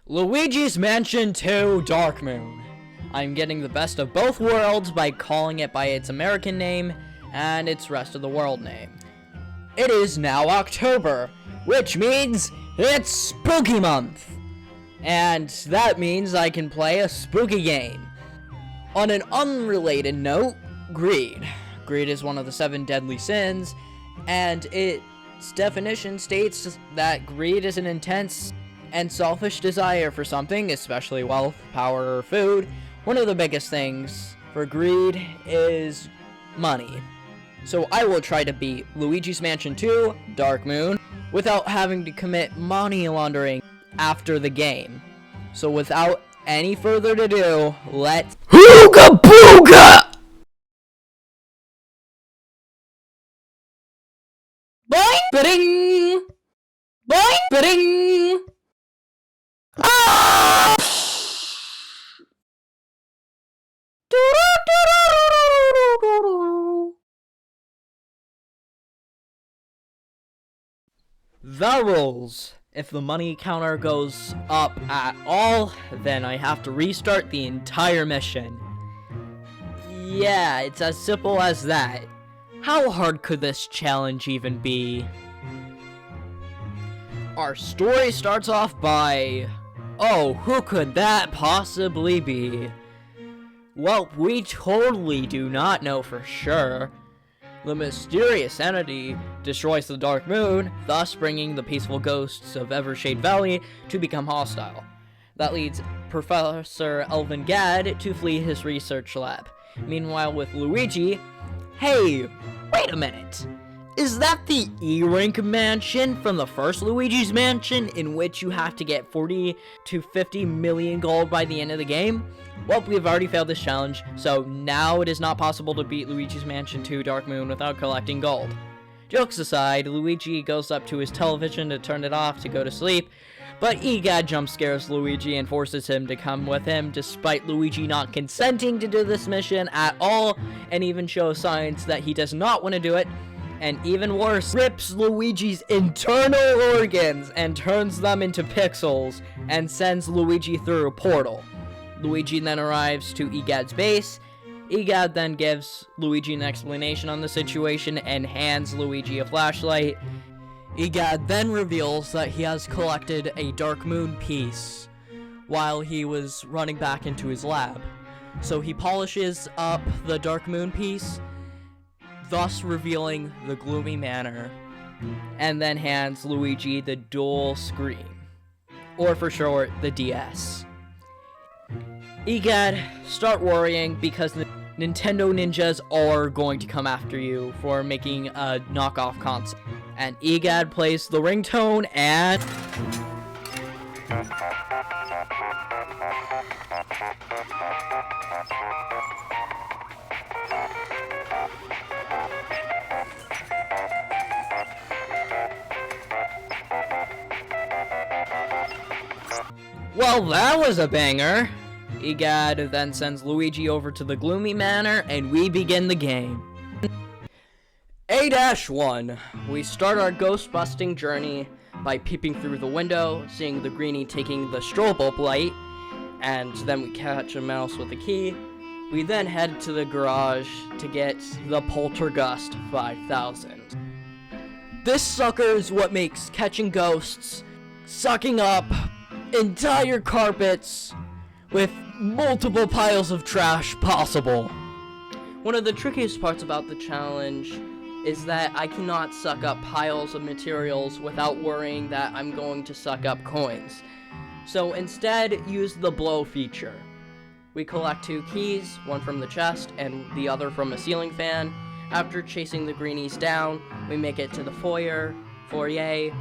Luigi's Mansion 2 Dark Moon. I'm getting the best of both worlds by calling it by its American name and its rest of the world name. It is now October, which means it's spooky month. And that means I can play a spooky game. On an unrelated note, greed. Greed is one of the 7 deadly sins, and its definition states that greed is an intense and selfish desire for something, especially wealth, power, or food. One of the biggest things for greed is money. So I will try to beat Luigi's Mansion 2 Dark Moon without having to commit money laundering after the game. So without any further ado, let's Hooga Booga! Boing! Ba-ding! Boing! Ba-ding! Ah! The rules. If the money counter goes up at all, then I have to restart the entire mission. Yeah, it's as simple as that. How hard could this challenge even be? Our story starts off by... oh, who could that possibly be? Well, we totally do not know for sure. The mysterious entity destroys the Dark Moon, thus bringing the peaceful ghosts of Evershade Valley to become hostile. That leads Professor Elvin Gadd to flee his research lab. Meanwhile, with Luigi... hey, wait a minute! Is that the E-Rank mansion from the first Luigi's Mansion, in which you have to get 40 to 50 million gold by the end of the game? Well, we've already failed this challenge, so now it is not possible to beat Luigi's Mansion 2 Dark Moon without collecting gold. Jokes aside, Luigi goes up to his television to turn it off to go to sleep, but Egad jump scares Luigi and forces him to come with him, despite Luigi not consenting to do this mission at all, and even shows signs that he does not want to do it. And even worse, rips Luigi's internal organs and turns them into pixels and sends Luigi through a portal. Luigi then arrives to Egad's base. Egad then gives Luigi an explanation on the situation and hands Luigi a flashlight. Egad then reveals that he has collected a Dark Moon piece while he was running back into his lab. So he polishes up the Dark Moon piece, thus revealing the Gloomy Manor, and then hands Luigi the dual screen, or for short, the DS. Egad, start worrying because the Nintendo ninjas are going to come after you for making a knockoff console. And Egad plays the ringtone and... well, that was a banger. Egad then sends Luigi over to the Gloomy Manor, and we begin the game. A-1. We start our ghost-busting journey by peeping through the window, seeing the greenie taking the strobe bulb light, and then we catch a mouse with a key. We then head to the garage to get the Poltergust 5000. This sucker is what makes catching ghosts, sucking up entire carpets with multiple piles of trash possible. One of the trickiest parts about the challenge is that I cannot suck up piles of materials without worrying that I'm going to suck up coins. So instead, use the blow feature. We collect 2 keys, one from the chest and the other from a ceiling fan. After chasing the greenies down, we make it to the foyer. I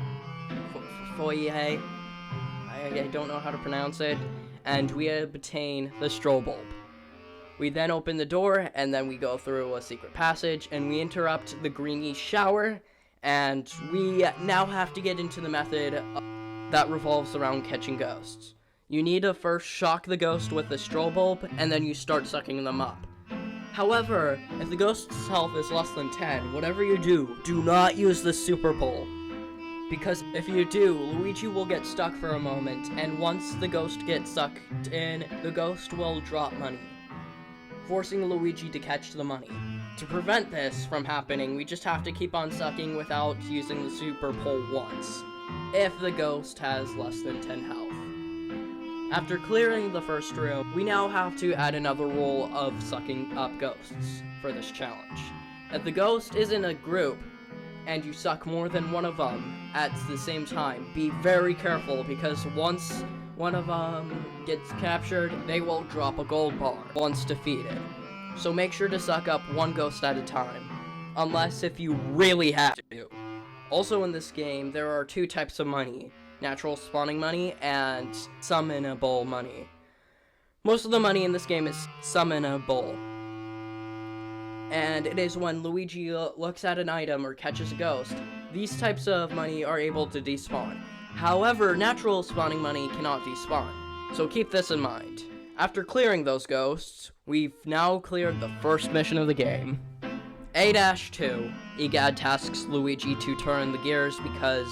don't know how to pronounce it. And we obtain the strobe bulb. We then open the door, and then we go through a secret passage, and we interrupt the greenie shower, and we now have to get into the method that revolves around catching ghosts. You need to first shock the ghost with the strobe bulb, and then you start sucking them up. However, if the ghost's health is less than 10, whatever you do, do not use the super pull. because if you do, Luigi will get stuck for a moment, and once the ghost gets sucked in, the ghost will drop money, forcing Luigi to catch the money. To prevent this from happening, we just have to keep on sucking without using the super pull once, if the ghost has less than 10 health. After clearing the first room, we now have to add another rule of sucking up ghosts for this challenge. If the ghost is in a group, and you suck more than one of them at the same time, be very careful, because once one of them gets captured, they will drop a gold bar once defeated. So make sure to suck up one ghost at a time, unless if you really have to. Also in this game, there are two types of money: natural spawning money and summonable money. Most of the money in this game is summonable, and it is when Luigi looks at an item or catches a ghost. These types of money are able to despawn. However, natural spawning money cannot despawn, so keep this in mind. After clearing those ghosts, we've now cleared the first mission of the game. A-2, EGAD tasks Luigi to turn the gears because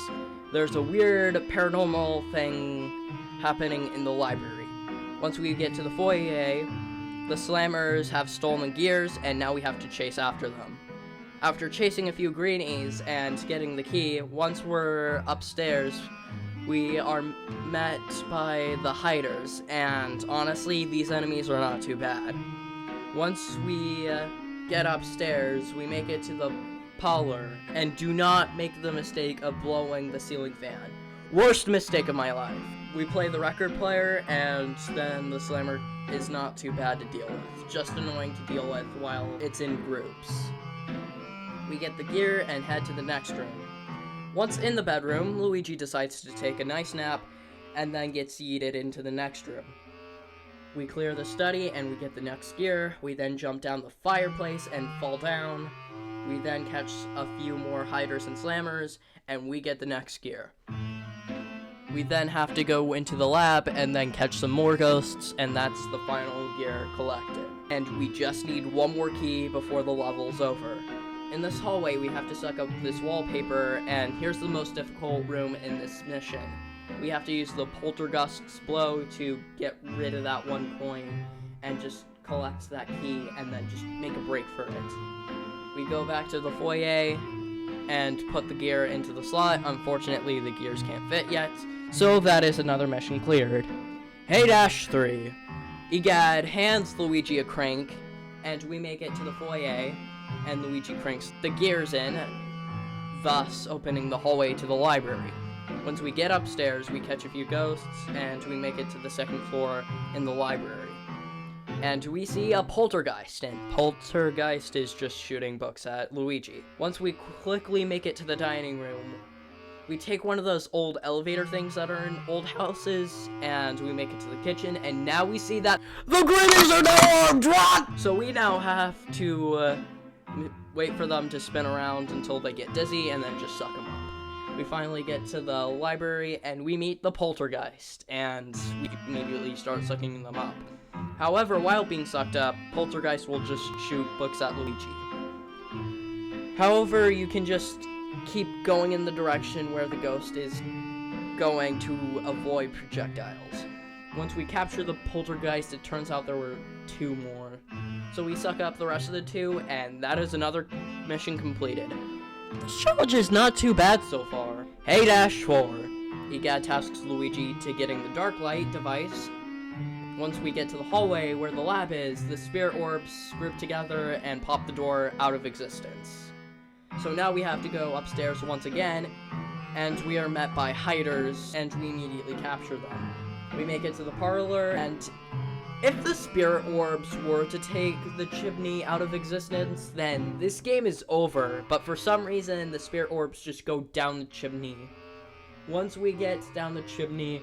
there's a weird paranormal thing happening in the library. Once we get to the foyer, the slammers have stolen gears, and now we have to chase after them. After chasing a few greenies and getting the key, once we're upstairs, we are met by the hiders, and honestly, these enemies are not too bad. Once we get upstairs, we make it to the parlor, and do not make the mistake of blowing the ceiling fan. Worst mistake of my life. We play the record player, and then the slammer is not too bad to deal with, just annoying to deal with while it's in groups. We get the gear and head to the next room. Once in the bedroom, Luigi decides to take a nice nap, and then gets yeeted into the next room. We clear the study, and we get the next gear. We then jump down the fireplace and fall down. We then catch a few more hiders and slammers, and we get the next gear. We then have to go into the lab and then catch some more ghosts, and that's the final gear collected. And we just need one more key before the level's over. In this hallway, we have to suck up this wallpaper, and here's the most difficult room in this mission. We have to use the poltergeist's blow to get rid of that one coin, and just collect that key, and then just make a break for it. We go back to the foyer, and put the gear into the slot. Unfortunately, the gears can't fit yet, so that is another mission cleared. A-3. EGAD hands Luigi a crank, and we make it to the foyer, and Luigi cranks the gears in, thus opening the hallway to the library. Once we get upstairs, we catch a few ghosts, and we make it to the second floor in the library. And we see a poltergeist, and poltergeist is just shooting books at Luigi. Once we quickly make it to the dining room, we take one of those old elevator things that are in old houses, and we make it to the kitchen, and now we see that the greenies are now armed! What? So we now have to wait for them to spin around until they get dizzy, and then just suck them up. We finally get to the library, and we meet the poltergeist, and we immediately start sucking them up. However, while being sucked up, poltergeist will just shoot books at Luigi. However, you can just keep going in the direction where the ghost is going to avoid projectiles. Once we capture the poltergeist, it turns out there were two more. So we suck up the rest of the two, and that is another mission completed. This challenge is not too bad so far. A-4. EGAD tasks Luigi to getting the dark light device. Once we get to the hallway where the lab is, the spirit orbs group together and pop the door out of existence. So now we have to go upstairs once again, and we are met by hiders, and we immediately capture them. We make it to the parlor, and if the spirit orbs were to take the chimney out of existence, then this game is over, but for some reason, the spirit orbs just go down the chimney. Once we get down the chimney,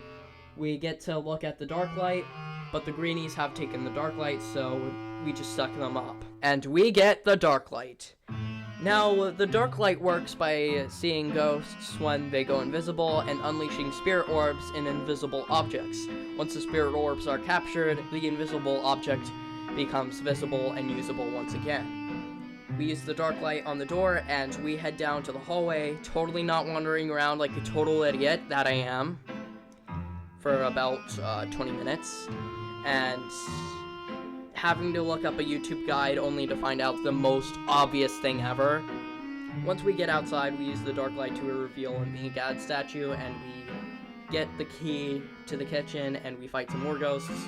we get to look at the dark light, but the greenies have taken the dark light, so we just suck them up. And we get the dark light. Now, the dark light works by seeing ghosts when they go invisible and unleashing spirit orbs in invisible objects. Once the spirit orbs are captured, the invisible object becomes visible and usable once again. We use the dark light on the door, and we head down to the hallway, totally not wandering around like a total idiot that I am, for about 20 minutes, and having to look up a YouTube guide only to find out the most obvious thing ever. Once we get outside, we use the dark light to reveal an Egad statue, and we get the key to the kitchen, and we fight some more ghosts,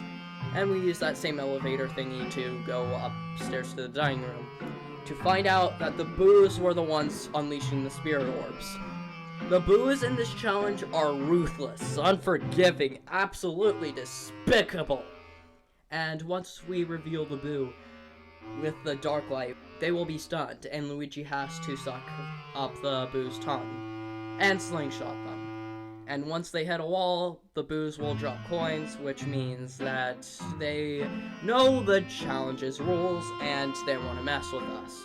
and we use that same elevator thingy to go upstairs to the dining room, to find out that the boos were the ones unleashing the spirit orbs. The boos in this challenge are ruthless, unforgiving, absolutely despicable. And once we reveal the boo with the dark light, they will be stunned, and Luigi has to suck up the boo's tongue and slingshot them. And once they hit a wall, the boos will drop coins, which means that they know the challenge's rules and they want to mess with us.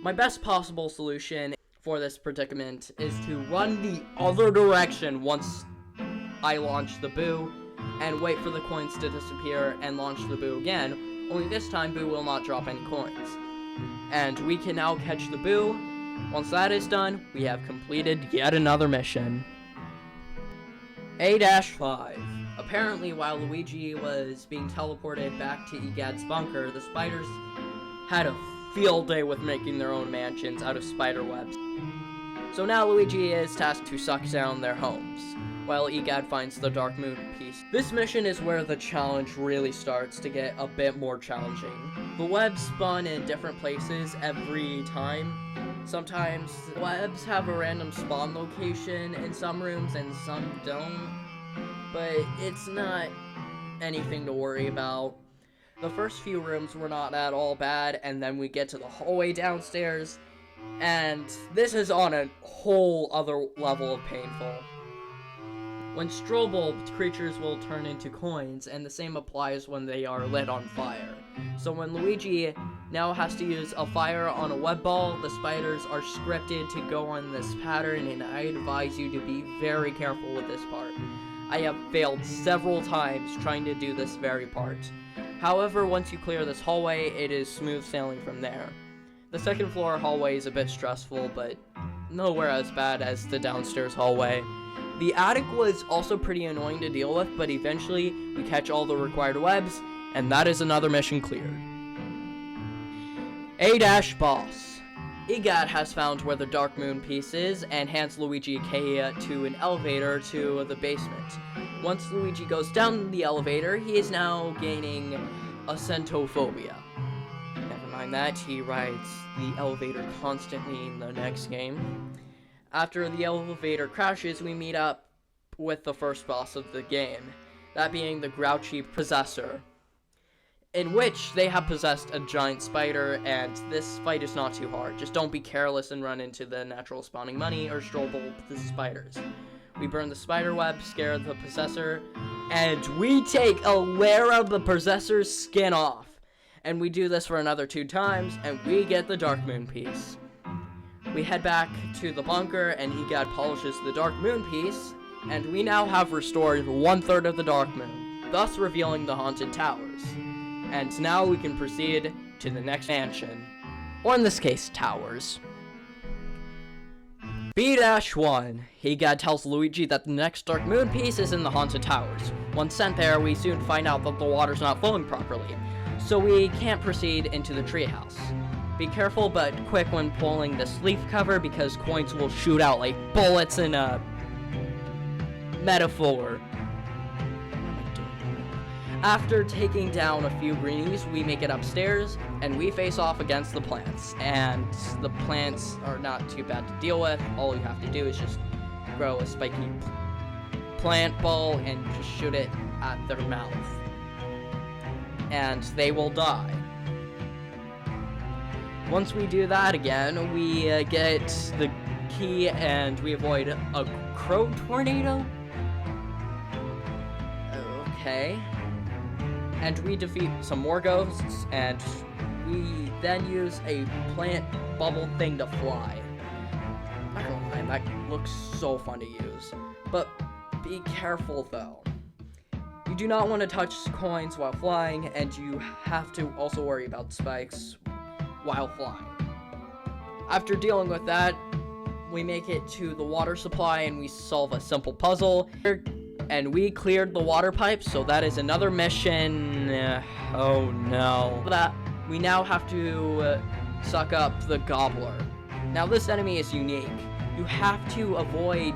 My best possible solution for this predicament is to run the other direction once I launch the boo, and wait for the coins to disappear and launch the boo again, only this time boo will not drop any coins. And we can now catch the boo. Once that is done, we have completed yet another mission. A-5. Apparently, while Luigi was being teleported back to Egad's bunker, the spiders had a field day with making their own mansions out of spider webs. So now Luigi is tasked to suck down their homes, while Egad finds the Dark Moon piece. This mission is where the challenge really starts to get a bit more challenging. The webs spawn in different places every time. Sometimes webs have a random spawn location in some rooms and some don't, but it's not anything to worry about. The first few rooms were not at all bad, and then we get to the hallway downstairs, and this is on a whole other level of painful. When strobe creatures will turn into coins, and the same applies when they are lit on fire. So when Luigi now has to use a fire on a web ball, the spiders are scripted to go on this pattern, and I advise you to be very careful with this part. I have failed several times trying to do this very part. However, once you clear this hallway, it is smooth sailing from there. The second floor hallway is a bit stressful, but nowhere as bad as the downstairs hallway. The attic was also pretty annoying to deal with, but eventually we catch all the required webs, and that is another mission cleared. A-Boss. Egad has found where the Dark Moon piece is, and hands Luigi a key to an elevator to the basement. Once Luigi goes down the elevator, he is now gaining accentophobia. Never mind that, he rides the elevator constantly in the next game. After the elevator crashes, we meet up with the first boss of the game, that being the Grouchy Possessor, in which they have possessed a giant spider, and this fight is not too hard. Just don't be careless and run into the natural spawning money or strobe the spiders. We burn the spider web, scare the Possessor, and we take a layer of the Possessor's skin off. And we do this for another 2 times, and we get the Dark Moon piece. We head back to the bunker, and Egad polishes the Dark Moon piece, and we now have restored 1/3 of the Dark Moon, thus revealing the Haunted Towers. And now we can proceed to the next mansion, or in this case, towers. B-1. Egad tells Luigi that the next Dark Moon piece is in the Haunted Towers. Once sent there, we soon find out that the water's not flowing properly, so we can't proceed into the treehouse. Be careful but quick when pulling this leaf cover, because coins will shoot out like bullets in a metaphor. After taking down a few greenies, we make it upstairs, and we face off against the plants. And the plants are not too bad to deal with. All you have to do is just grow a spiky plant ball and just shoot it at their mouth. And they will die. Once we do that again, we get the key and we avoid a crow tornado. Okay. And we defeat some more ghosts, and we then use a plant bubble thing to fly. Not gonna lie, that looks so fun to use. But be careful though. You do not want to touch coins while flying, and you have to also worry about spikes while flying. After dealing with that, we make it to the water supply and we solve a simple puzzle. And we cleared the water pipes, so that is another mission. Oh no. That we now have to suck up the gobbler. Now this enemy is unique. You have to avoid...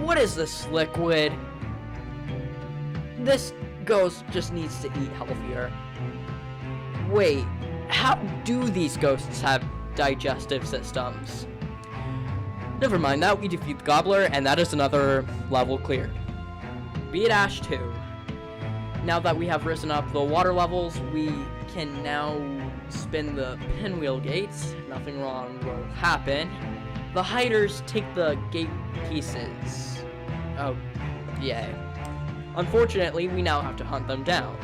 What is this liquid? This ghost just needs to eat healthier. Wait, how do these ghosts have digestive systems? Never mind that, we defeat the gobbler, and that is another level cleared. B-2. Now that we have risen up the water levels, we can now spin the pinwheel gates. Nothing wrong will happen. The hiders take the gate pieces. Oh, yay. Unfortunately, we now have to hunt them down.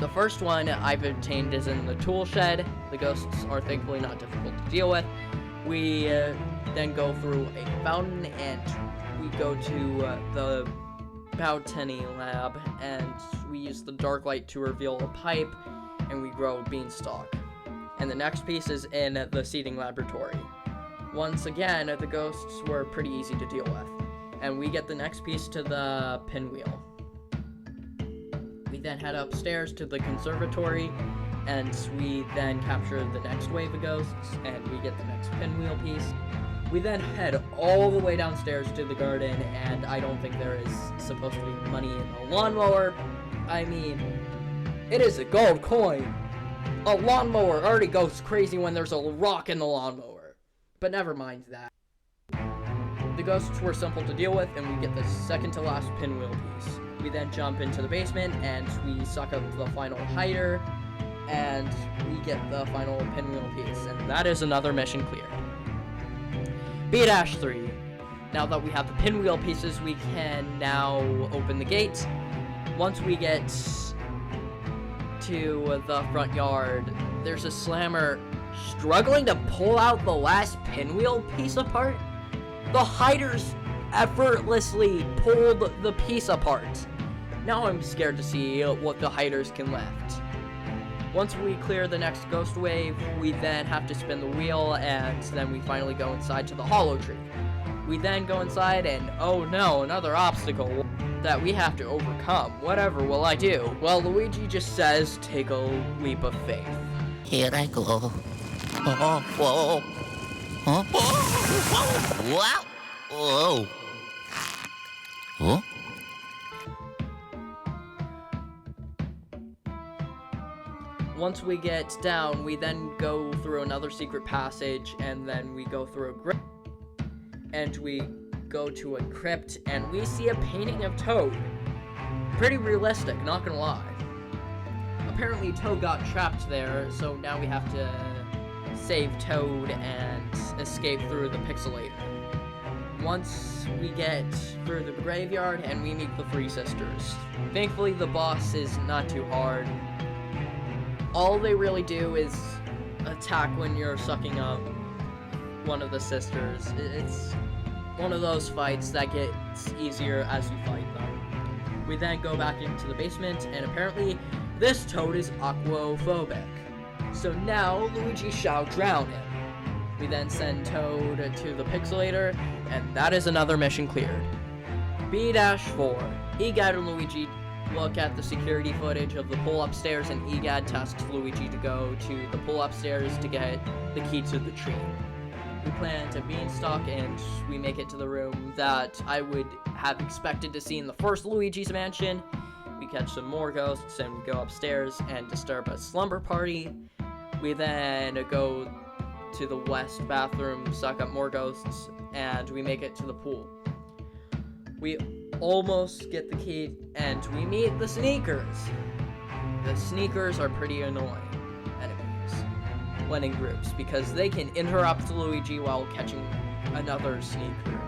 The first one I've obtained is in the tool shed. The ghosts are thankfully not difficult to deal with. We then go through a fountain and we go to the botany lab and we use the dark light to reveal a pipe and we grow a beanstalk. And the next piece is in the seeding laboratory. Once again, the ghosts were pretty easy to deal with. And we get the next piece to the pinwheel. We then head upstairs to the conservatory, and we then capture the next wave of ghosts, and we get the next pinwheel piece. We then head all the way downstairs to the garden, and I don't think there is supposed to be money in the lawnmower. I mean, it is a gold coin. A lawnmower already goes crazy when there's a rock in the lawnmower. But never mind that. The ghosts were simple to deal with, and we get the second to last pinwheel piece. We then jump into the basement, and we suck up the final hider, and we get the final pinwheel piece, and that is another mission cleared. B-3. Now that we have the pinwheel pieces, we can now open the gate. Once we get to the front yard, there's a slammer struggling to pull out the last pinwheel piece apart. The hiders effortlessly pulled the piece apart. Now I'm scared to see what the hiders can lift. Once we clear the next ghost wave, we then have to spin the wheel, and then we finally go inside to the hollow tree. We then go inside, and oh no, another obstacle that we have to overcome. Whatever will I do? Well, Luigi just says, take a leap of faith. Here I go. Oh, whoa. Oh, whoa. Wow. Whoa. Huh? Once we get down, we then go through another secret passage, and then we go through a grip, and we go to a crypt, and we see a painting of Toad. Pretty realistic, not gonna lie. Apparently Toad got trapped there, so now we have to save Toad and escape through the pixelator. Once we get through the graveyard and we meet the three sisters. Thankfully the boss is not too hard. All they really do is attack when you're sucking up one of the sisters. It's one of those fights that gets easier as you fight them. We then go back into the basement, and apparently this Toad is aquaphobic. So now Luigi shall drown him. We then send Toad to the pixelator, and that is another mission cleared. B-4. Egad and Luigi look at the security footage of the pool upstairs, and Egad tasks Luigi to go to the pool upstairs to get the key to the tree. We plant a beanstalk, and we make it to the room that I would have expected to see in the first Luigi's Mansion. We catch some more ghosts, and we go upstairs and disturb a slumber party. We then go to the west bathroom, suck up more ghosts, and we make it to the pool. We almost get the key, and we meet the sneakers. The sneakers are pretty annoying enemies when in groups, because they can interrupt Luigi while catching another sneaker.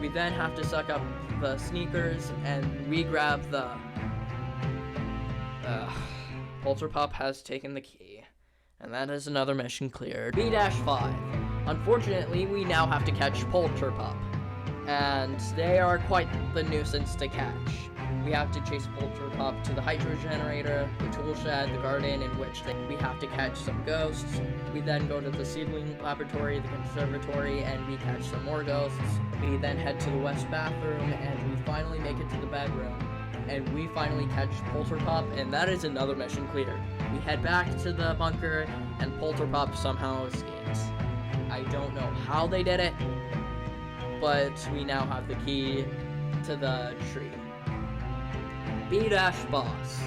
We then have to suck up the sneakers, and we grab the... Polterpup has taken the key, and that is another mission cleared. B-5. Unfortunately, we now have to catch Polterpup, and they are quite the nuisance to catch. We have to chase Polterpup to the hydro generator, the tool shed, the garden, in which we have to catch some ghosts. We then go to the seedling laboratory, the conservatory, and we catch some more ghosts. We then head to the west bathroom, and we finally make it to the bedroom. And we finally catch Polterpup, and that is another mission cleared. We head back to the bunker, and Polterpup somehow escapes. I don't know how they did it, but we now have the key to the tree. B-boss.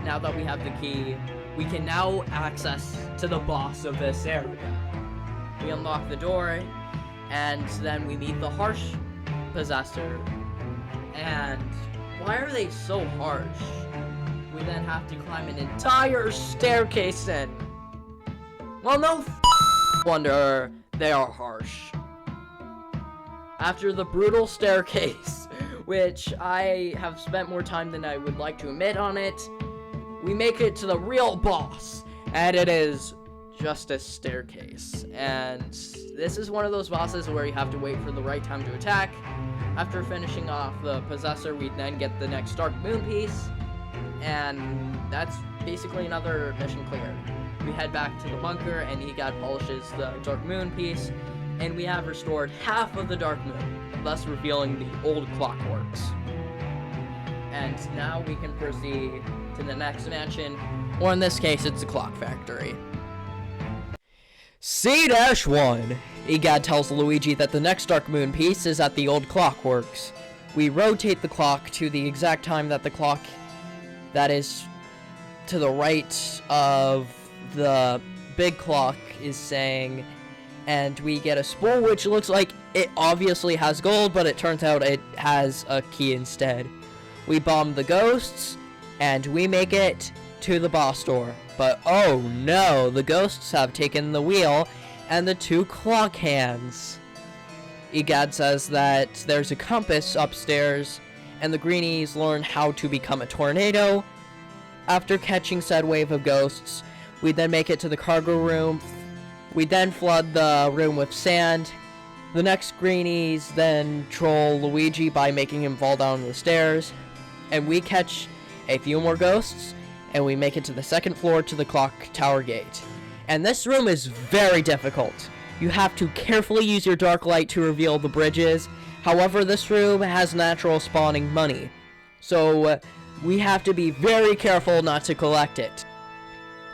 Now that we have the key, we can now access to the boss of this area. We unlock the door, and then we meet the harsh possessor. And why are they so harsh? We then have to climb an entire staircase in. Well, no wonder they are harsh. After the brutal staircase, which I have spent more time than I would like to admit on it, we make it to the real boss, and it is just a staircase. And this is one of those bosses where you have to wait for the right time to attack. After finishing off the possessor, we then get the next Dark Moon piece, and that's basically another mission cleared. We head back to the bunker, and Egad polishes the Dark Moon piece, and we have restored half of the Dark Moon, thus revealing the old Clockworks. And now we can proceed to the next mansion, or in this case, it's the Clock Factory. C-1. Egad tells Luigi that the next Dark Moon piece is at the old Clockworks. We rotate the clock to the exact time that the clock that is to the right of the big clock is saying, and we get a spool which looks like it obviously has gold, but it turns out it has a key instead. We bomb the ghosts, and we make it to the boss door. But oh no, the ghosts have taken the wheel and the two clock hands. Egad says that there's a compass upstairs, and the greenies learn how to become a tornado. After catching said wave of ghosts, we then make it to the cargo room. We then flood the room with sand. The next greenies then troll Luigi by making him fall down the stairs. And we catch a few more ghosts, and we make it to the second floor to the clock tower gate. And this room is very difficult. You have to carefully use your dark light to reveal the bridges. However, this room has natural spawning money, so we have to be very careful not to collect it.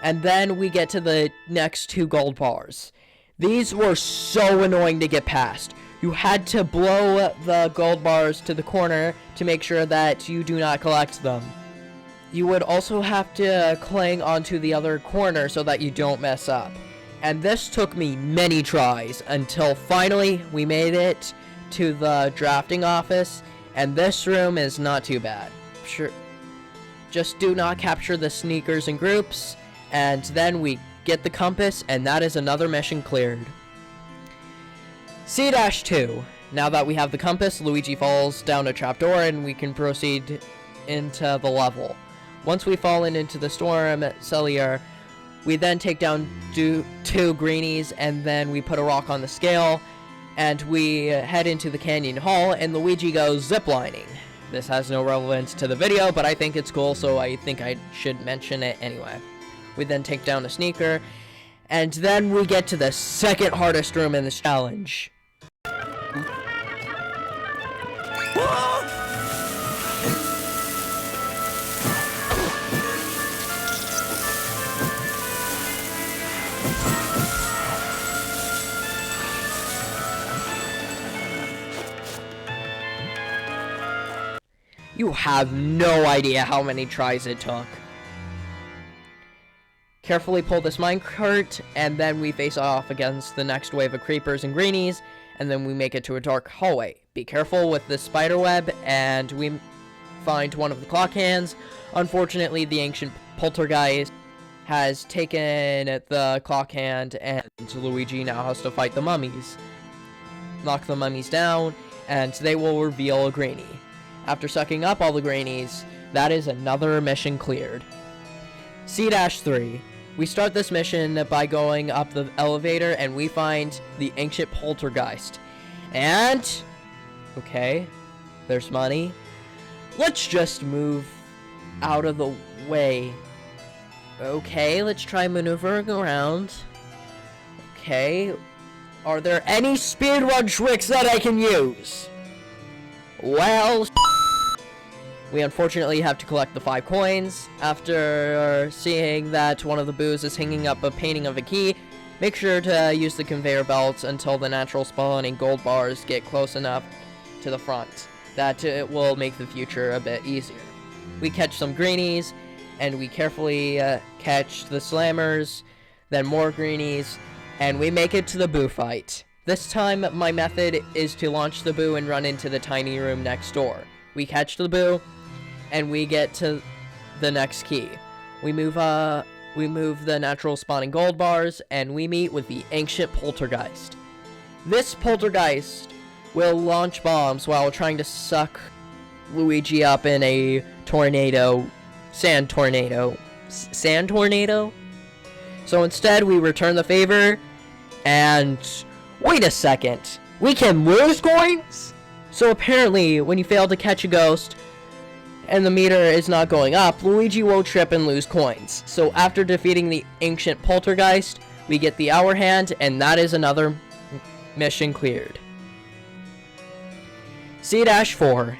And then we get to the next two gold bars. These were so annoying to get past. You had to blow the gold bars to the corner to make sure that you do not collect them. You would also have to cling onto the other corner so that you don't mess up. And this took me many tries until finally we made it to the drafting office, and this room is not too bad. Sure, just do not capture the sneakers in groups, and then we get the compass, and that is another mission cleared. C-2. Now that we have the compass, Luigi falls down a trapdoor, and we can proceed into the level. Once we fall into the storm cellar, we then take down two greenies, and then we put a rock on the scale, and we head into the canyon hall, and Luigi goes ziplining. This has no relevance to the video, but I think it's cool, so I think I should mention it anyway. We then take down a sneaker, and then we get to the second hardest room in this challenge. You have no idea how many tries it took. Carefully pull this minecart, and then we face off against the next wave of creepers and greenies, and then we make it to a dark hallway. Be careful with the spider web, and we find one of the clock hands. Unfortunately, the ancient poltergeist has taken the clock hand, and Luigi now has to fight the mummies. Knock the mummies down, and they will reveal a greenie. After sucking up all the greenies, that is another mission cleared. C-3. We start this mission by going up the elevator, and we find the ancient poltergeist. And, okay, there's money. Let's just move out of the way. Okay, let's try maneuvering around. Okay. Are there any speedrun tricks that I can use? Well, we unfortunately have to collect the 5 coins. After seeing that one of the boos is hanging up a painting of a key, make sure to use the conveyor belts until the natural spawning gold bars get close enough to the front. That it will make the future a bit easier. We catch some greenies, and we carefully catch the slammers, then more greenies, and we make it to the boo fight. This time, my method is to launch the boo and run into the tiny room next door. We catch the boo, and we get to the next key. We move the natural spawning gold bars, and we meet with the ancient poltergeist. This poltergeist will launch bombs while trying to suck Luigi up in a tornado, sand tornado. Sand tornado? So instead, we return the favor, and wait a second, we can lose coins? So apparently, when you fail to catch a ghost, and the meter is not going up, Luigi will trip and lose coins. So after defeating the ancient poltergeist, we get the hour hand, and that is another mission cleared. C-4.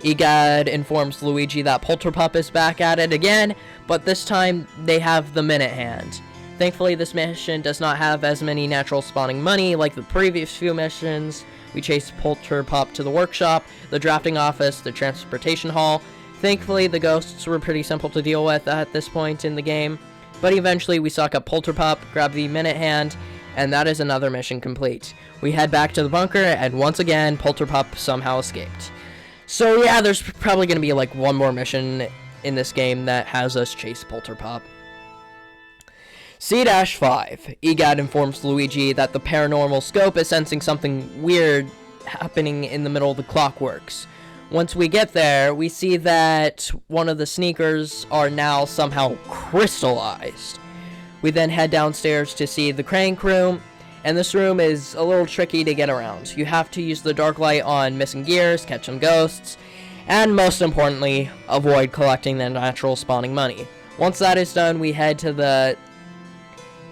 Egad informs Luigi that Polterpup is back at it again, but this time they have the minute hand. Thankfully, this mission does not have as many natural spawning money like the previous few missions. We chased Polterpup to the workshop, the drafting office, the transportation hall. Thankfully, the ghosts were pretty simple to deal with at this point in the game, but eventually we suck up Polterpup, grab the minute hand, and that is another mission complete. We head back to the bunker, and once again, Polterpup somehow escaped. So yeah, there's probably going to be like one more mission in this game that has us chase Polterpup. C-5. Egad informs Luigi that the paranormal scope is sensing something weird happening in the middle of the Clockworks. Once we get there, we see that one of the sneakers are now somehow crystallized. We then head downstairs to see the crank room, and this room is a little tricky to get around. You have to use the dark light on missing gears, catch some ghosts, and most importantly, avoid collecting the natural spawning money. Once that is done, we head to the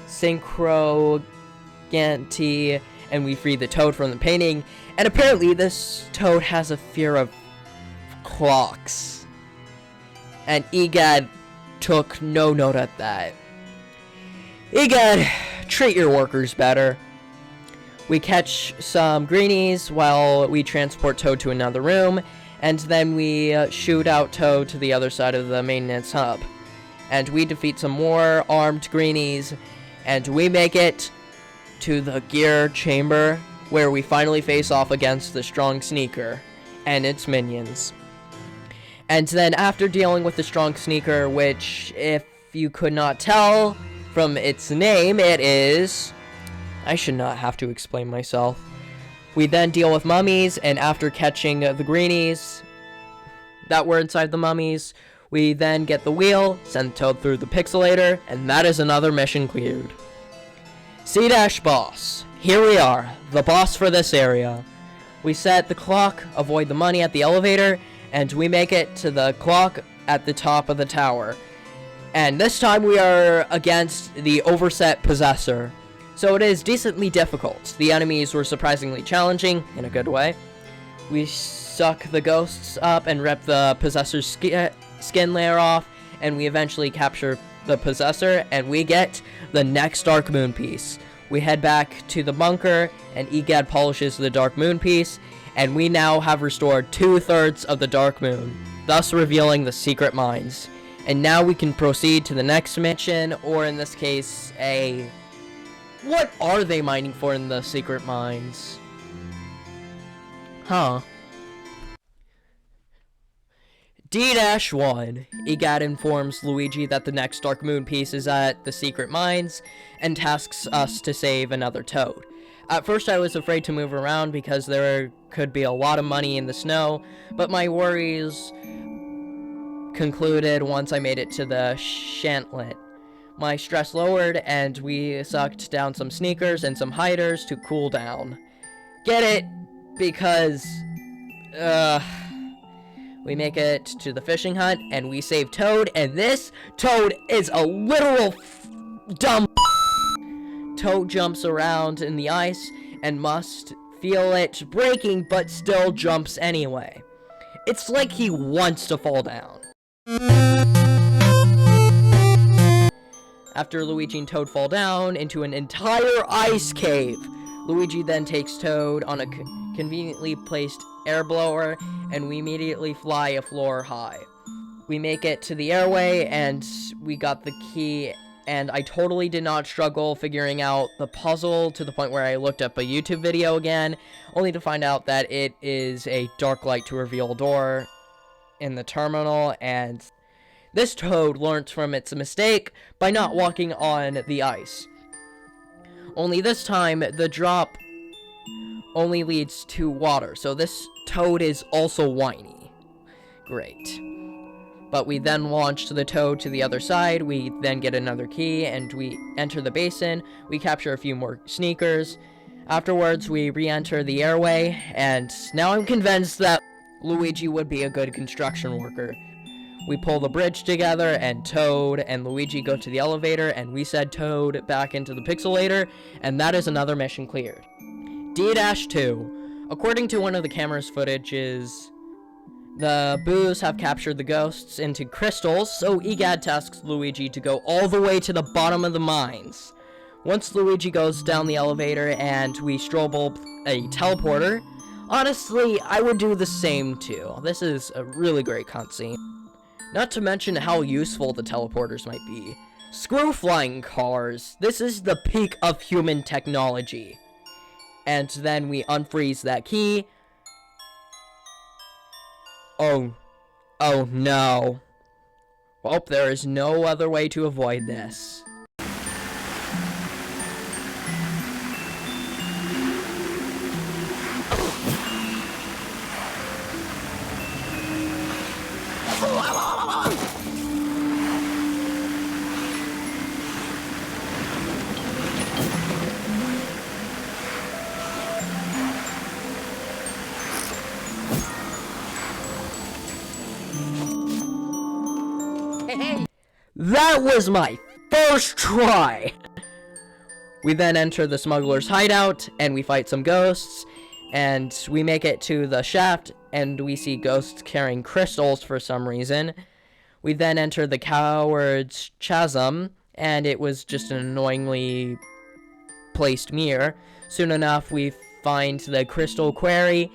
Synchroganti, and we free the toad from the painting, and apparently this toad has a fear of clocks. And Egad took no note of that. Egad, treat your workers better. We catch some greenies while we transport Toad to another room, and then we shoot out Toad to the other side of the maintenance hub. And we defeat some more armed greenies, and we make it to the gear chamber, where we finally face off against the strong sneaker and its minions. And then after dealing with the strong sneaker, which, if you could not tell from its name, it is... I should not have to explain myself. We then deal with mummies, and after catching the greenies that were inside the mummies, we then get the wheel, send Toad through the pixelator, and that is another mission cleared. C-Boss. Here we are, the boss for this area. We set the clock, avoid the money at the elevator, and we make it to the clock at the top of the tower. And this time we are against the overset possessor. So it is decently difficult. The enemies were surprisingly challenging, in a good way. We suck the ghosts up and rip the possessor's skin layer off, and we eventually capture the possessor, and we get the next Dark Moon piece. We head back to the bunker, and Egad polishes the Dark Moon piece, and we now have restored 2/3 of the Dark Moon, thus revealing the secret mines. And now we can proceed to the next mission, or in this case, what are they mining for in the secret mines? Huh. D-1. Egad informs Luigi that the next Dark Moon piece is at the secret mines, and tasks us to save another Toad. At first I was afraid to move around because there could be a lot of money in the snow, but my worries concluded once I made it to the Shantlet. My stress lowered, and we sucked down some sneakers and some hiders to cool down. Get it? Because, We make it to the fishing hut, and we save Toad, and this Toad is a literal dumb. Toad jumps around in the ice and must feel it breaking, but still jumps anyway. It's like he wants to fall down. After Luigi and Toad fall down into an entire ice cave, Luigi then takes Toad on a conveniently placed air blower, and we immediately fly a floor high. We make it to the airway, and we got the key, and I totally did not struggle figuring out the puzzle to the point where I looked up a YouTube video again, only to find out that it is a dark light to reveal a door in the terminal, and this Toad learnt from its mistake by not walking on the ice. Only this time, the drop only leads to water, so this Toad is also whiny. Great. But we then launch the Toad to the other side, we then get another key, and we enter the basin, we capture a few more sneakers. Afterwards, we re-enter the airway, and now I'm convinced that Luigi would be a good construction worker. We pull the bridge together, and Toad and Luigi go to the elevator, and we send Toad back into the pixelator, and that is another mission cleared. D-2. According to one of the camera's footages, the boos have captured the ghosts into crystals, so EGAD tasks Luigi to go all the way to the bottom of the mines. Once Luigi goes down the elevator and we strobe a teleporter, honestly, I would do the same too. This is a really great cutscene. Not to mention how useful the teleporters might be. Screw flying cars. This is the peak of human technology. And then we unfreeze that key. Oh no. Well, there is no other way to avoid this. That was my first try! We then enter the smuggler's hideout, and we fight some ghosts, and we make it to the shaft, and we see ghosts carrying crystals for some reason. We then enter the coward's chasm, and it was just an annoyingly placed mirror. Soon enough, we find the crystal quarry,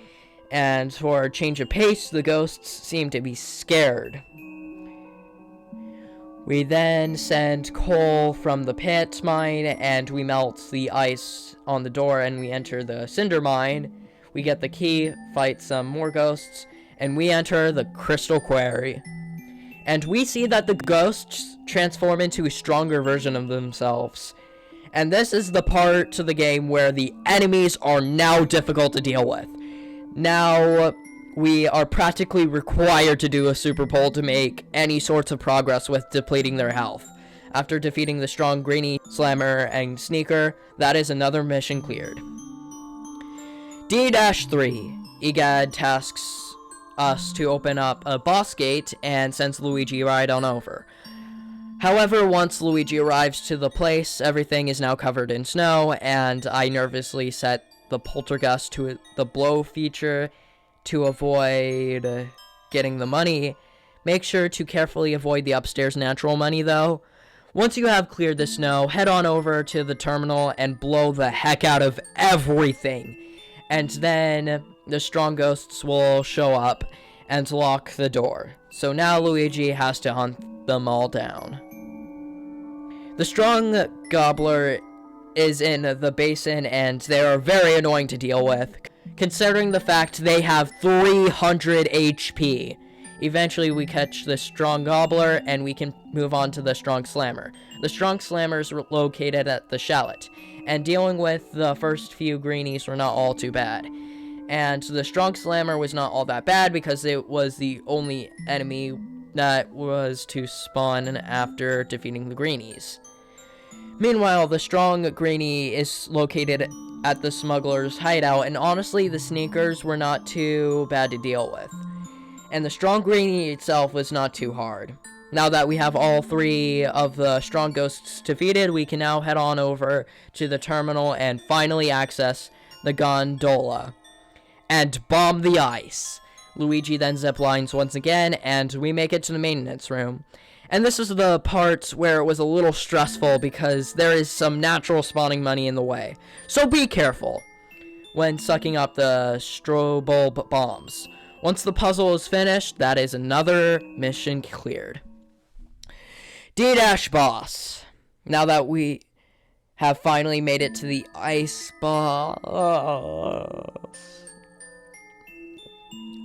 and for a change of pace, the ghosts seem to be scared. We then send coal from the pit mine, and we melt the ice on the door, and we enter the cinder mine. We get the key, fight some more ghosts, and we enter the crystal quarry. And we see that the ghosts transform into a stronger version of themselves. And this is the part of the game where the enemies are now difficult to deal with. Now, we are practically required to do a super pull to make any sorts of progress with depleting their health. After defeating the strong Greenie, Slammer, and Sneaker, that is another mission cleared. D-3. EGAD tasks us to open up a boss gate and sends Luigi right on over. However, once Luigi arrives to the place, everything is now covered in snow, and I nervously set the poltergeist to the blow feature to avoid getting the money. Make sure to carefully avoid the upstairs natural money, though. Once you have cleared the snow, head on over to the terminal and blow the heck out of everything. And then the strong ghosts will show up and lock the door. So now Luigi has to hunt them all down. The strong gobbler is in the basin, and they are very annoying to deal with, considering the fact they have 300 HP. Eventually we catch the strong gobbler, and we can move on to the strong slammer. The strong slammer is located at the chalet, and dealing with the first few greenies were not all too bad. And the strong slammer was not all that bad because it was the only enemy that was to spawn after defeating the greenies. Meanwhile, the strong greenie is located at the smuggler's hideout, and honestly, the sneakers were not too bad to deal with. And the strong greenie itself was not too hard. Now that we have all 3 of the strong ghosts defeated, we can now head on over to the terminal and finally access the gondola and bomb the ice. Luigi then ziplines once again, and we make it to the maintenance room. And this is the part where it was a little stressful because there is some natural spawning money in the way. So be careful when sucking up the strobe bombs. Once the puzzle is finished, that is another mission cleared. D-boss. Now that we have finally made it to the ice boss.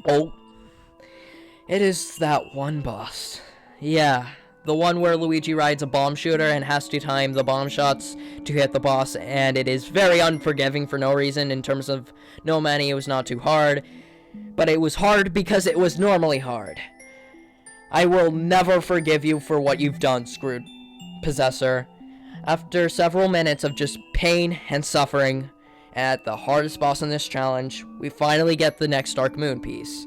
Oh. It is that one boss. Yeah, the one where Luigi rides a bomb shooter and has to time the bomb shots to hit the boss, and it is very unforgiving for no reason. In terms of no money, it was not too hard, but it was hard because it was normally hard. I will never forgive you for what you've done, Screwed Possessor. After several minutes of just pain and suffering at the hardest boss in this challenge, we finally get the next Dark Moon piece.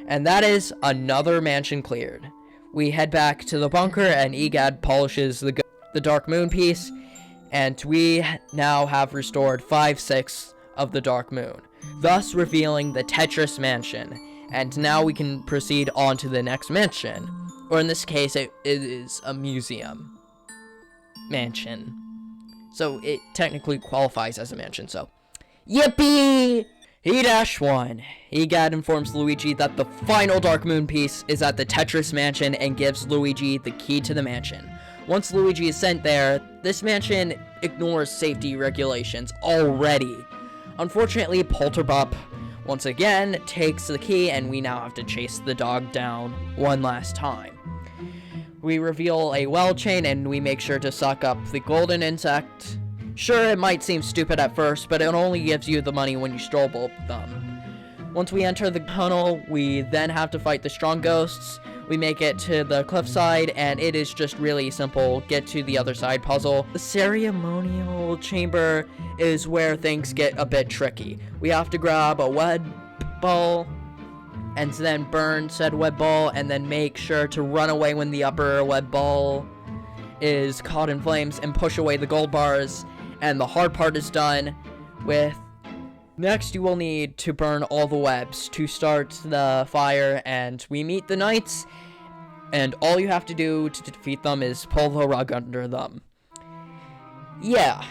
And that is another mansion cleared. We head back to the bunker and Egad polishes the Dark Moon piece, and we now have restored 5/6 of the Dark Moon, thus revealing the Thecerous Mansion. And now we can proceed on to the next mansion, or in this case it is a museum mansion. So it technically qualifies as a mansion, so yippee! E-1. Egad informs Luigi that the final Dark Moon piece is at the Thecerous Mansion and gives Luigi the key to the mansion. Once Luigi is sent there, this mansion ignores safety regulations already. Unfortunately, Polterpup once again takes the key, and we now have to chase the dog down one last time. We reveal a well chain, and we make sure to suck up the golden insect. Sure, it might seem stupid at first, but it only gives you the money when you strobe them. Once we enter the tunnel, we then have to fight the strong ghosts. We make it to the cliffside, and it is just really simple. Get to the other side puzzle. The ceremonial chamber is where things get a bit tricky. We have to grab a web ball, and then burn said web ball, and then make sure to run away when the upper web ball is caught in flames, and push away the gold bars. And the hard part is done with. Next, you will need to burn all the webs to start the fire, and we meet the knights, and all you have to do to defeat them is pull the rug under them. Yeah,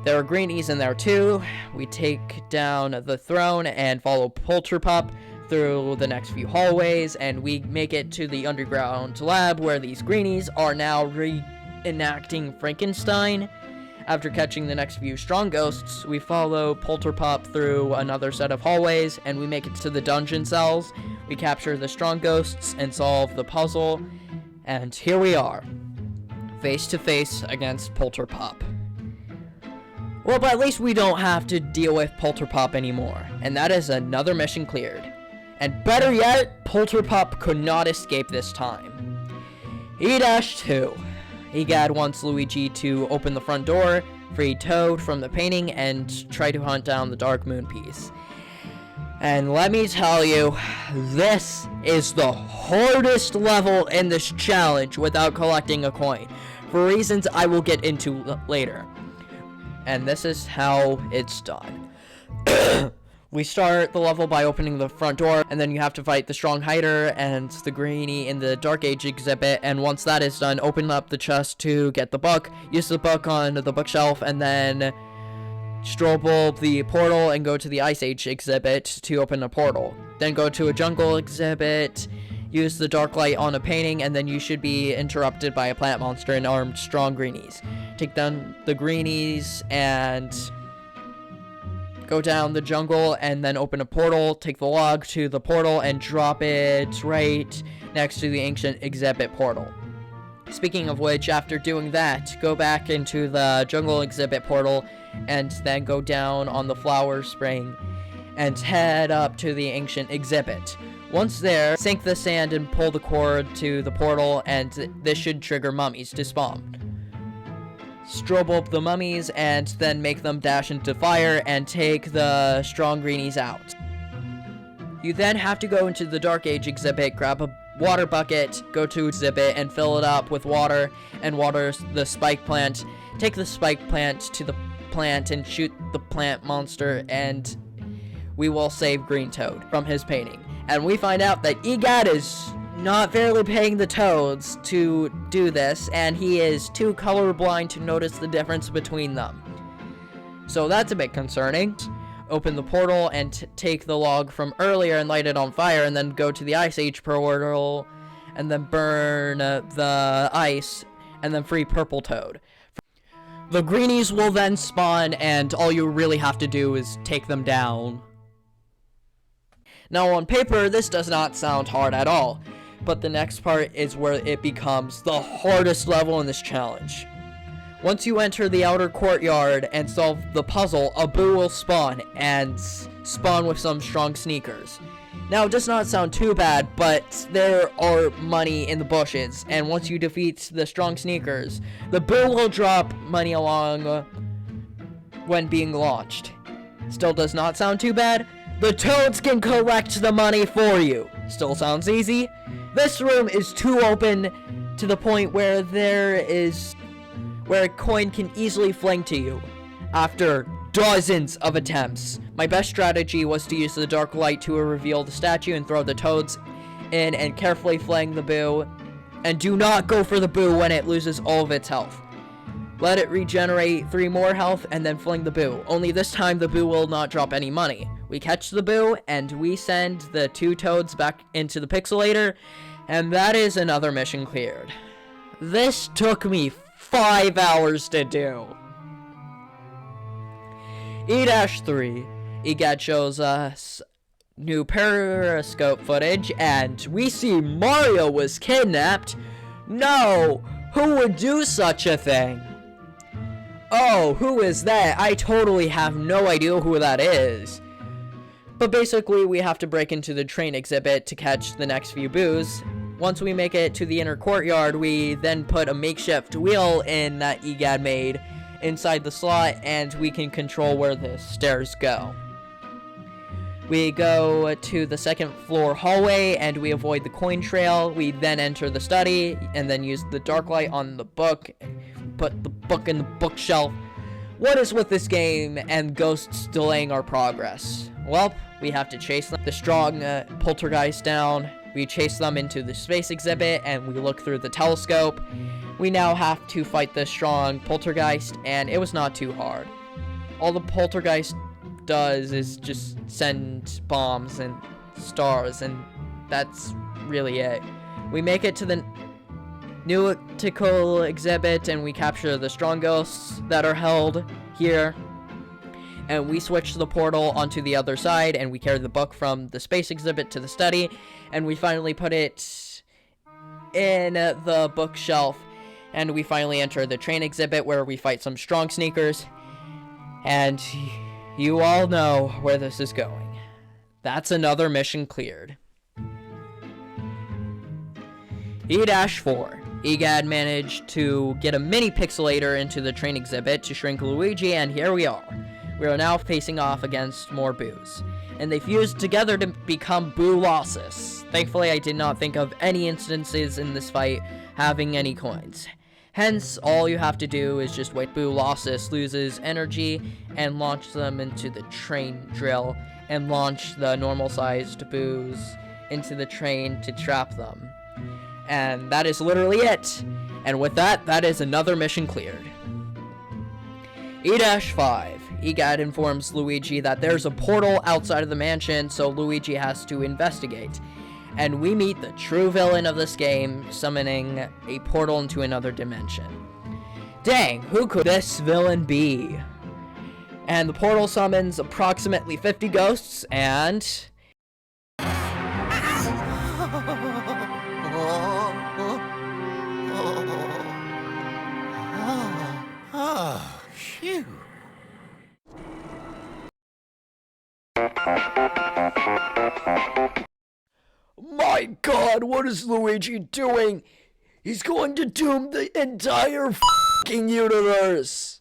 there are greenies in there too. We take down the throne and follow Polterpup through the next few hallways, and we make it to the underground lab where these greenies are now reenacting Frankenstein. After catching the next few strong ghosts, we follow Polterpup through another set of hallways, and we make it to the dungeon cells. We capture the strong ghosts and solve the puzzle, and here we are, face to face against Polterpup. Well, but at least we don't have to deal with Polterpup anymore, and that is another mission cleared. And better yet, Polterpup could not escape this time. E-2. Egad wants Luigi to open the front door, free Toad from the painting, and try to hunt down the Dark Moon piece. And let me tell you, this is the hardest level in this challenge without collecting a coin, for reasons I will get into later. And this is how it's done. We start the level by opening the front door, and then you have to fight the strong hider and the greenie in the Dark Age exhibit, and once that is done, open up the chest to get the book, use the book on the bookshelf, and then strobe the portal and go to the Ice Age exhibit to open a portal. Then go to a jungle exhibit, use the dark light on a painting, and then you should be interrupted by a plant monster and armed strong greenies. Take down the greenies and go down the jungle, and then open a portal, take the log to the portal, and drop it right next to the ancient exhibit portal. Speaking of which, after doing that, go back into the jungle exhibit portal, and then go down on the flower spring, and head up to the ancient exhibit. Once there, sink the sand and pull the cord to the portal, and this should trigger mummies to spawn. Strobe up the mummies, and then make them dash into fire and take the strong greenies out. You then have to go into the Dark Age exhibit, grab a water bucket, go to exhibit, and fill it up with water, and water the spike plant. Take the spike plant to the plant and shoot the plant monster, and we will save Green Toad from his painting. And we find out that Egad is not fairly paying the toads to do this, and he is too colorblind to notice the difference between them. So that's a bit concerning. Open the portal and take the log from earlier and light it on fire, and then go to the Ice Age portal and then burn the ice and then free Purple Toad. The greenies will then spawn, and all you really have to do is take them down. Now on paper, this does not sound hard at all, but the next part is where it becomes the hardest level in this challenge. Once you enter the outer courtyard and solve the puzzle, a boo will spawn, and spawn with some strong sneakers. Now, it does not sound too bad, but there are money in the bushes, and once you defeat the strong sneakers, the boo will drop money along when being launched. Still does not sound too bad. The toads can collect the money for you. Still sounds easy. This room is too open to the point where a coin can easily fling to you. After dozens of attempts, my best strategy was to use the dark light to reveal the statue and throw the toads in and carefully fling the boo. And do not go for the boo when it loses all of its health. Let it regenerate 3 more health and then fling the boo. Only this time the boo will not drop any money. We catch the boo and we send the 2 toads back into the pixelator, and that is another mission cleared. This took me 5 hours to do. E-3, Egad shows us new periscope footage, and we see Mario was kidnapped. No! Who would do such a thing? Oh, who is that? I totally have no idea who that is. But basically, we have to break into the train exhibit to catch the next few boos. Once we make it to the inner courtyard, we then put a makeshift wheel in that Egad made inside the slot, and we can control where the stairs go. We go to the 2nd floor hallway, and we avoid the coin trail. We then enter the study, and then use the dark light on the book, put the book in the bookshelf. What is with this game and ghosts delaying our progress? Well, we have to chase the strong poltergeist down. We chase them into the space exhibit, and we look through the telescope. We now have to fight the strong poltergeist, and it was not too hard. All the poltergeist does is just send bombs and stars, and that's really it. We make it to the Neutical exhibit, and we capture the strong ghosts that are held here. And we switch the portal onto the other side, and we carry the book from the space exhibit to the study, and we finally put it in the bookshelf, and we finally enter the train exhibit where we fight some strong sneakers, and you all know where this is going. That's another mission cleared. E-4. Egad managed to get a mini pixelator into the train exhibit to shrink Luigi, and here we are. We are now facing off against more boos, and they fused together to become Boo-Lossus. Thankfully, I did not think of any instances in this fight having any coins. Hence, all you have to do is just wait Boo-Lossus loses energy and launch them into the train drill, and launch the normal-sized boos into the train to trap them. And that is literally it. And with that, that is another mission cleared. E-5. Egad informs Luigi that there's a portal outside of the mansion, so Luigi has to investigate. And we meet the true villain of this game, summoning a portal into another dimension. Dang, who could this villain be? And the portal summons approximately 50 ghosts, and... Phew. My God, what is Luigi doing? He's going to doom the entire f***ing universe!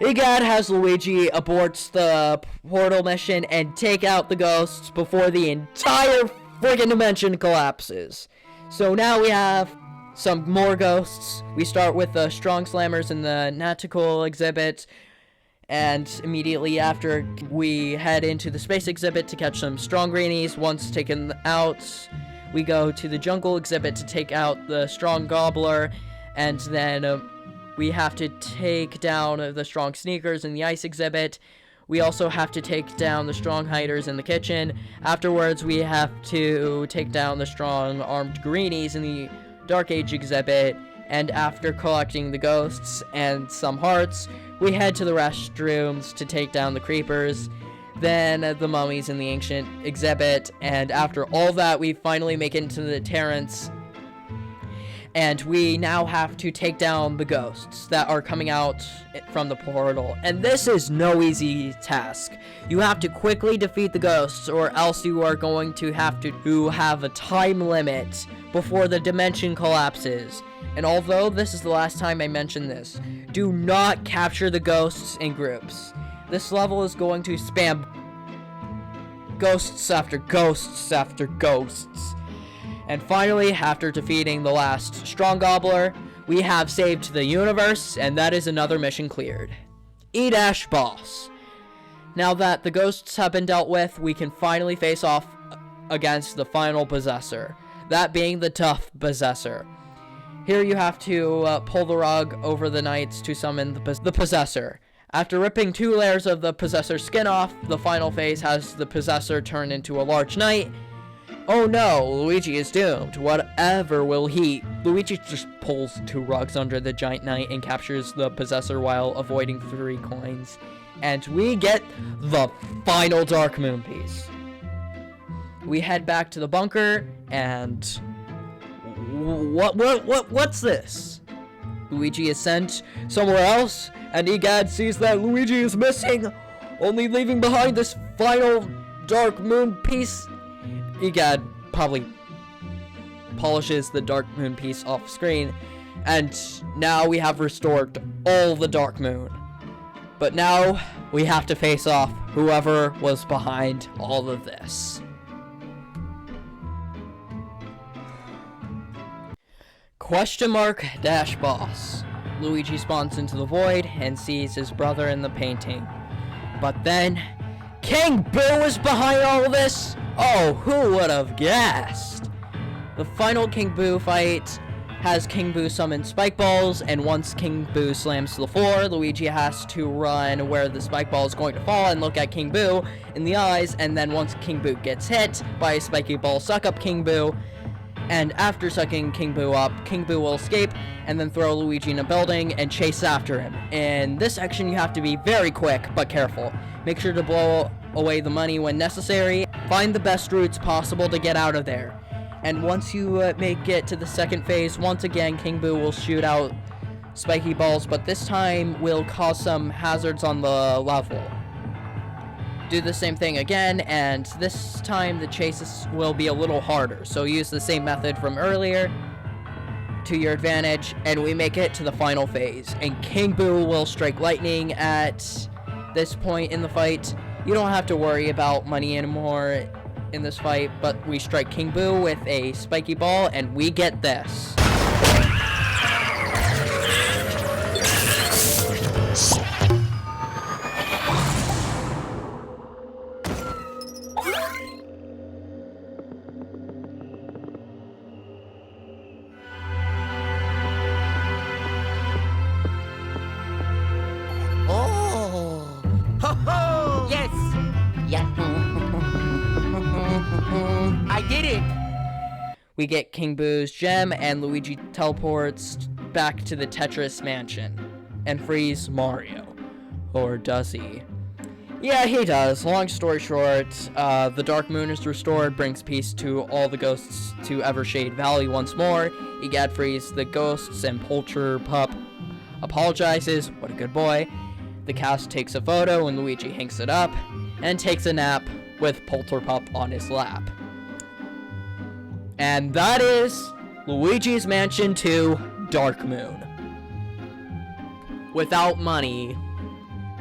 Egad has Luigi abort the portal mission and take out the ghosts before the entire friggin' dimension collapses. So now we have some more ghosts. We start with the Strong Slammers in the Nautical exhibit, and immediately after we head into the Space exhibit to catch some Strong Greenies. Once taken out, we go to the Jungle exhibit to take out the Strong Gobbler, and then we have to take down the Strong Sneakers in the Ice exhibit. We also have to take down the Strong Hiders in the kitchen. Afterwards, we have to take down the Strong Armed Greenies in the Dark Age exhibit. And after collecting the ghosts and some hearts, we head to the restrooms to take down the Creepers, then the Mummies in the Ancient exhibit. And after all that, we finally make it into the Terrence. And we now have to take down the ghosts that are coming out from the portal. And this is no easy task. You have to quickly defeat the ghosts, or else you are going to have a time limit before the dimension collapses. And although this is the last time I mention this, do not capture the ghosts in groups. This level is going to spam ghosts after ghosts after ghosts. And finally, after defeating the last Strong Gobbler, we have saved the universe, and that is another mission cleared. E-Boss. Now that the ghosts have been dealt with, we can finally face off against the final possessor, that being the tough possessor. Here you have to pull the rug over the knights to summon the possessor. After ripping 2 layers of the possessor's skin off, the final phase has the possessor turn into a large knight. Oh no, Luigi is doomed. Whatever will he? Luigi just pulls 2 rugs under the giant knight and captures the possessor while avoiding 3 coins. And we get the final Dark Moon piece. We head back to the bunker, and what's this? Luigi is sent somewhere else, and Egad sees that Luigi is missing, only leaving behind this final Dark Moon piece. Egad probably polishes the Dark Moon piece off screen, and now we have restored all the Dark Moon. But now we have to face off whoever was behind all of this. !Boss. Luigi spawns into the void and sees his brother in the painting. But then, King Boo is behind all of this? Oh, who would have guessed? The final King Boo fight has King Boo summon spike balls, and once King Boo slams to the floor, Luigi has to run where the spike ball is going to fall and look at King Boo in the eyes, and then once King Boo gets hit by a spiky ball, suck up King Boo, and after sucking King Boo up, King Boo will escape and then throw Luigi in a building and chase after him. In this section, you have to be very quick but careful. Make sure to blow away the money when necessary. Find the best routes possible to get out of there. And once you make it to the second phase, once again, King Boo will shoot out spiky balls, but this time will cause some hazards on the level. Do the same thing again, and this time the chases will be a little harder. So use the same method from earlier to your advantage, and we make it to the final phase. And King Boo will strike lightning at this point in the fight. You don't have to worry about money anymore in this fight, but we strike King Boo with a spiky ball, and we get this. I did it! We get King Boo's gem, and Luigi teleports back to the Thecerous Mansion and frees Mario. Or does he? Yeah, he does. Long story short, the Dark Moon is restored, brings peace to all the ghosts to Evershade Valley once more. Egad frees the ghosts, and Polterpup apologizes. What a good boy. The cast takes a photo, and Luigi hangs it up, and takes a nap with Polterpup on his lap. And that is Luigi's Mansion 2 Dark Moon. Without money,